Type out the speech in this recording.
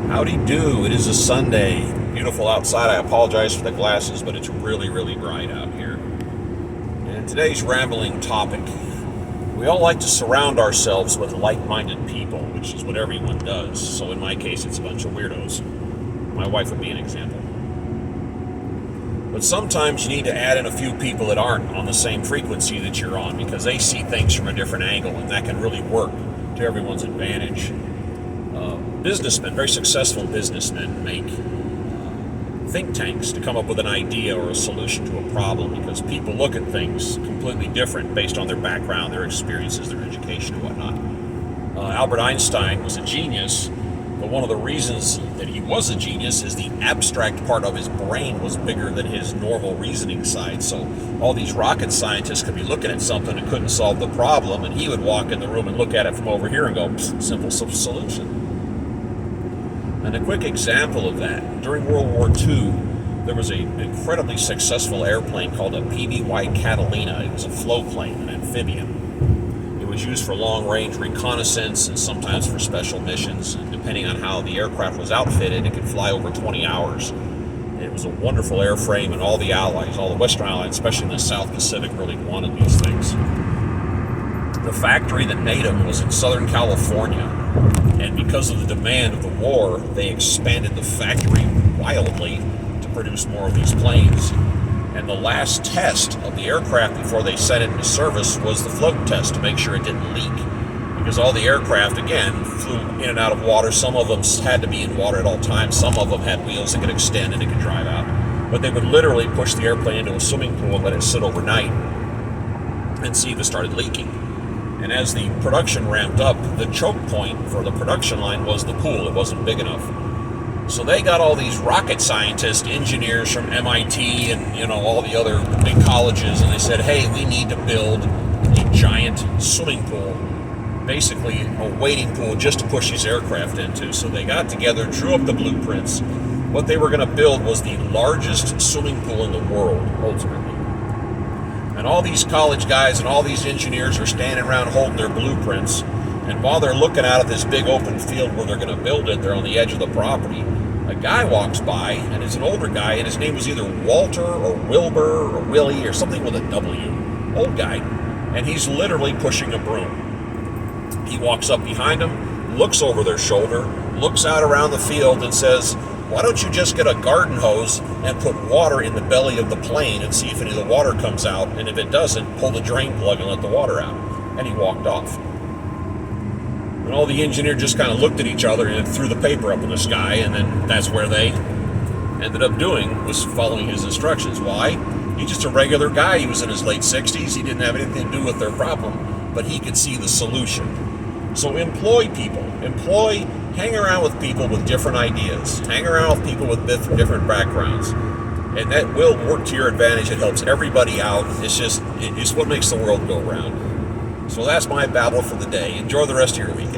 Howdy do. It is a Sunday. Beautiful outside. I apologize for the glasses, but it's really, really bright out here. And today's rambling topic. We all like to surround ourselves with like-minded people, which is what everyone does. So in my case, it's a bunch of weirdos. My wife would be an example. But sometimes you need to add in a few people that aren't on the same frequency that you're on, because they see things from a different angle, and that can really work to everyone's advantage. Businessmen, very successful businessmen, make think tanks to come up with an idea or a solution to a problem, because people look at things completely different based on their background, their experiences, their education, and whatnot. Albert Einstein was a genius, but one of the reasons that he was a genius is the abstract part of his brain was bigger than his normal reasoning side. So all these rocket scientists could be looking at something and couldn't solve the problem, and he would walk in the room and look at it from over here and go, simple solution. And a quick example of that, during World War II, there was an incredibly successful airplane called a PBY Catalina. It was a float plane, an amphibian. It was used for long-range reconnaissance and sometimes for special missions. And depending on how the aircraft was outfitted, it could fly over 20 hours. It was a wonderful airframe, and all the allies, all the Western allies, especially in the South Pacific, really wanted these things. The factory that made them was in Southern California. And because of the demand of the war, they expanded the factory wildly to produce more of these planes. And the last test of the aircraft before they set it into service was the float test to make sure it didn't leak. Because all the aircraft, again, flew in and out of water. Some of them had to be in water at all times. Some of them had wheels that could extend and it could drive out. But they would literally push the airplane into a swimming pool and let it sit overnight and see if it started leaking. And as the production ramped up, the choke point for the production line was the pool. It wasn't big enough. So they got all these rocket scientists, engineers from MIT and all the other big colleges, and they said, hey, we need to build a giant swimming pool, basically a wading pool just to push these aircraft into. So they got together, drew up the blueprints. What they were going to build was the largest swimming pool in the world, ultimately. And all these college guys and all these engineers are standing around holding their blueprints. And while they're looking out at this big open field where they're going to build it, they're on the edge of the property. A guy walks by, and it's an older guy, and his name was either Walter or Wilbur or Willie or something with a W. Old guy. And he's literally pushing a broom. He walks up behind them, looks over their shoulder, looks out around the field and says, why don't you just get a garden hose and put water in the belly of the plane and see if any of the water comes out, and if it doesn't, pull the drain plug and let the water out. And he walked off. And all the engineers just kind of looked at each other and threw the paper up in the sky, and then that's where they ended up doing, was following his instructions. Why? He's just a regular guy. He was in his late 60s. He didn't have anything to do with their problem, but he could see the solution. So employ people. Hang around with people with different ideas. Hang around with people with different backgrounds. And that will work to your advantage. It helps everybody out. It's what makes the world go round. So that's my babble for the day. Enjoy the rest of your weekend.